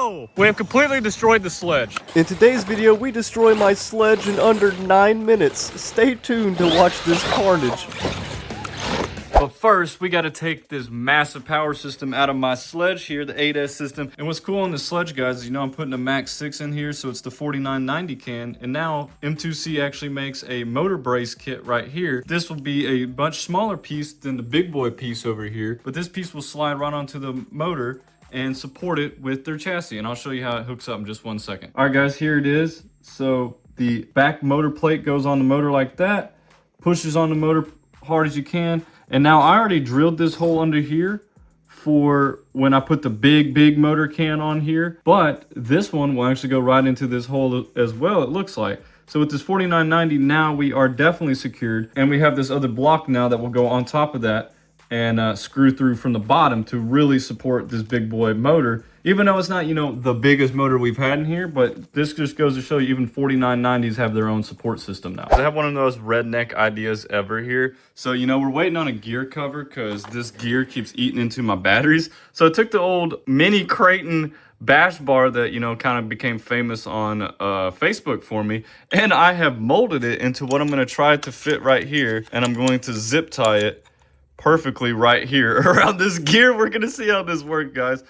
Oh! We have completely destroyed the sledge. In today's video, we destroy my sledge in under 9 minutes. Stay tuned to watch this carnage. But first, we got to take this massive power system out of my sledge here, the 8S system. And what's cool on the sledge, guys, is, you know, I'm putting a Max 6 in here, so it's the 4990 can. And now M2C actually makes a motor brace kit right here. This will be a much smaller piece than the big boy piece over here, but this piece will slide right onto the motor and support it with their chassis. And I'll show you how it hooks up in just 1 second. All right, guys, here it is. So the back motor plate goes on the motor like that, pushes on the motor hard as you can. And now I already drilled this hole under here for when I put the big motor can on here. But this one will actually go right into this hole as well, it looks like. So with this 4990, now we are definitely secured. And we have this other block now that will go on top of that and screw through from the bottom to really support this big boy motor. Even though it's not, you know, the biggest motor we've had in here, but this just goes to show you even 4990s have their own support system now. I have one of those redneck ideas ever here. So, you know, we're waiting on a gear cover because this gear keeps eating into my batteries. So I took the old mini Creighton bash bar that, you know, kind of became famous on Facebook for me, and I have molded it into what I'm going to try to fit right here, and I'm going to zip tie it perfectly right here around this gear. We're gonna see how this works, guys.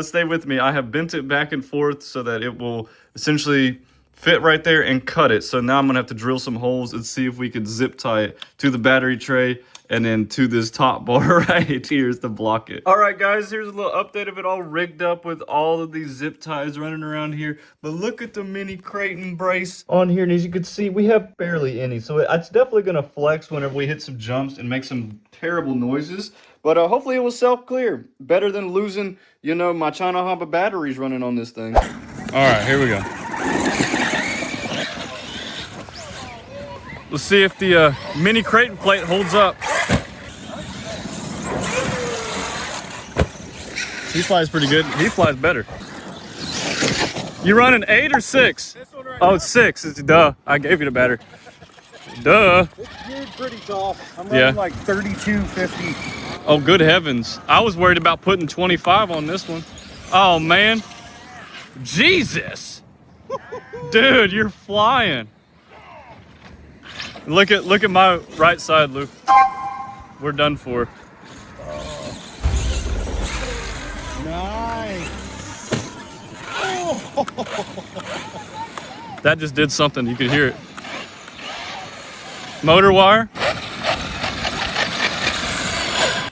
Stay with me. I have bent it back and forth so that it will essentially fit right there and cut it. So now I'm gonna have to drill some holes and see if we can zip tie it to the battery tray and then to this top bar right here to block it. All right, guys, here's a little update of it all rigged up with all of these zip ties running around here. But look at the mini Creighton brace on here. And as you can see, we have barely any. So it's definitely gonna flex whenever we hit some jumps and make some terrible noises. But hopefully it will self-clear. Better than losing, you know, my China Hopper batteries running on this thing. All right, here we go. Let's see if the mini Creighton plate holds up. He flies pretty good. He flies better. You running 8 or 6? This one right now. It's 6. It's duh. I gave you the battery. Duh. It's geared pretty soft. I'm running like 3250. Oh, good heavens. I was worried about putting 25 on this one. Oh, man. Jesus. Dude, you're flying. Look at my right side, Luke. We're done for. Nice. That just did something. You could hear it. Motor wire.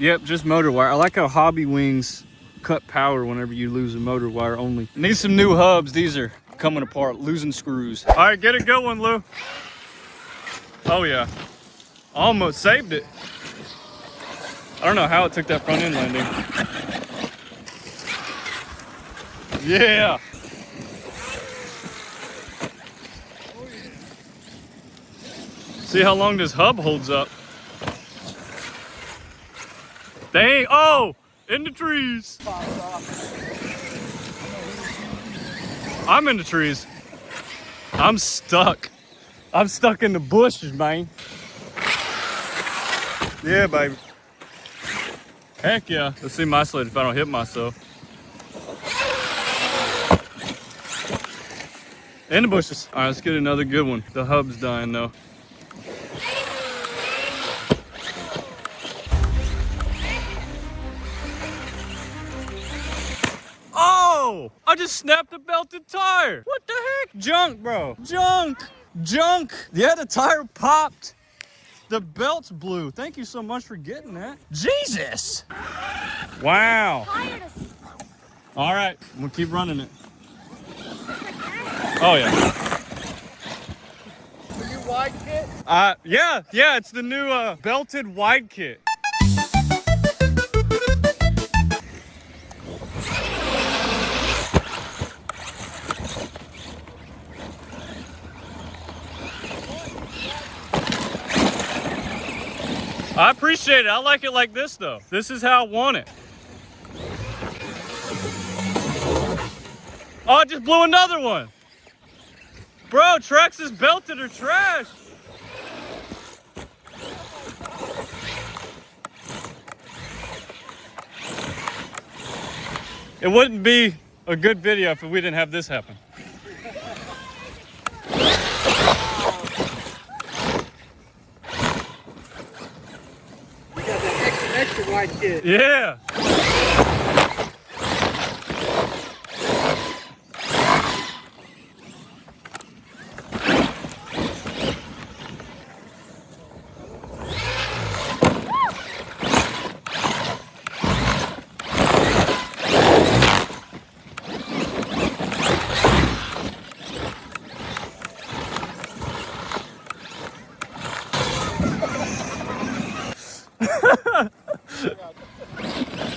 Yep, just motor wire. I like how Hobbywings cut power whenever you lose a motor wire only. Need some new hubs. These are coming apart, losing screws. All right, get it going, Lou. Oh yeah, almost saved it. I don't know how it took that front end landing. Yeah. See how long this hub holds up. Dang, oh, in the trees. I'm in the trees. I'm stuck. I'm stuck in the bushes, man. Yeah, baby. Heck yeah. Let's see my sledge if I don't hit myself. In the bushes. All right, let's get another good one. The hub's dying though. Oh, I just snapped a belted tire. What the heck? Junk, bro. Junk. Yeah, the tire popped. The belt's blue. Thank you so much for getting that. Jesus. Wow. All right, we'll keep running it. Oh yeah. The new wide kit? Yeah, it's the new belted wide kit. I appreciate it. I like it like this though. This is how I want it. Oh, I just blew another one. Bro, Traxxas belted are trash. It wouldn't be a good video if we didn't have this happen. We got that extra wide kit. Yeah.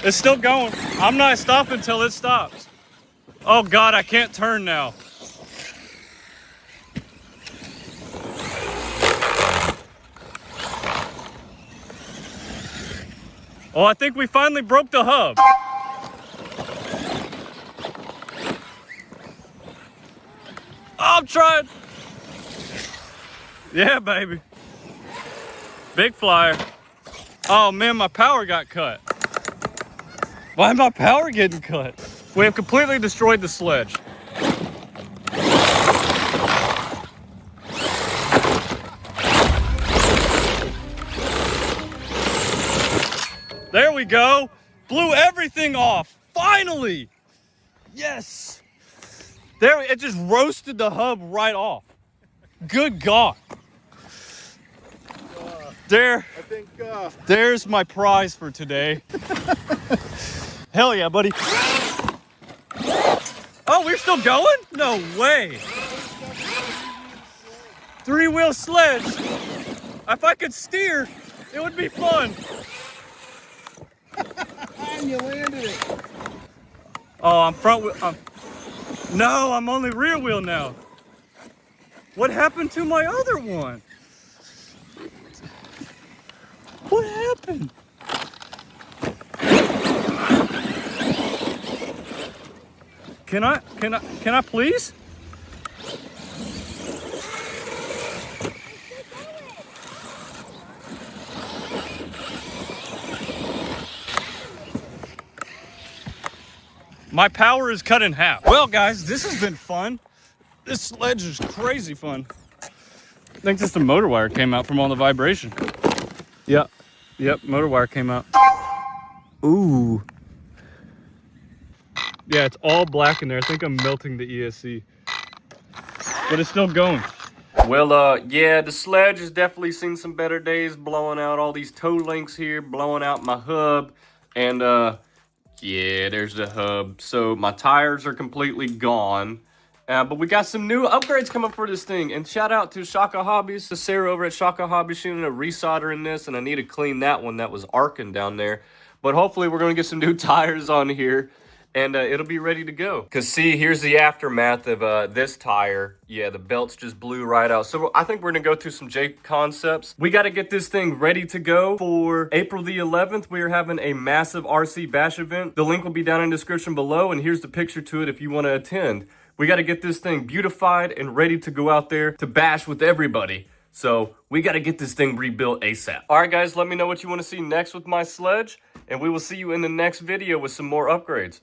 It's still going. I'm not stopping until it stops. Oh God, I can't turn now. Oh, I think we finally broke the hub. I'm trying. Yeah, baby. Big flyer. Oh man, my power got cut. Why is my power getting cut? We have completely destroyed the sledge. There we go. Blew everything off. Finally. Yes. There, it just roasted the hub right off. Good God. There. I think, There's my prize for today. Hell yeah, buddy. Oh, we're still going? No way. Three-wheel sledge. If I could steer, it would be fun. and you landed it. Oh, I'm front wheel. No, I'm only rear wheel now. What happened to my other one? What happened? Can I please? My power is cut in half. Well, guys, this has been fun. This sledge is crazy fun. I think just the motor wire came out from all the vibration. Yep, motor wire came out. Ooh. Yeah, it's all black in there. I think I'm melting the ESC. But it's still going. Well, yeah, the sledge has definitely seen some better days, blowing out all these toe links here, blowing out my hub, and yeah, there's the hub. So my tires are completely gone. But we got some new upgrades coming for this thing. And shout out to Shaka Hobbies, to Sarah over at Shaka Hobbies. She ended up resoldering this, and I need to clean that one that was arcing down there. But hopefully we're going to get some new tires on here, and it'll be ready to go. Because see, here's the aftermath of this tire. Yeah, the belts just blew right out. So I think we're going to go through some J concepts. We got to get this thing ready to go for April the 11th. We are having a massive RC Bash event. The link will be down in the description below, and here's the picture to it if you want to attend. We got to get this thing beautified and ready to go out there to bash with everybody. So we got to get this thing rebuilt ASAP. All right, guys, let me know what you want to see next with my sledge, and we will see you in the next video with some more upgrades.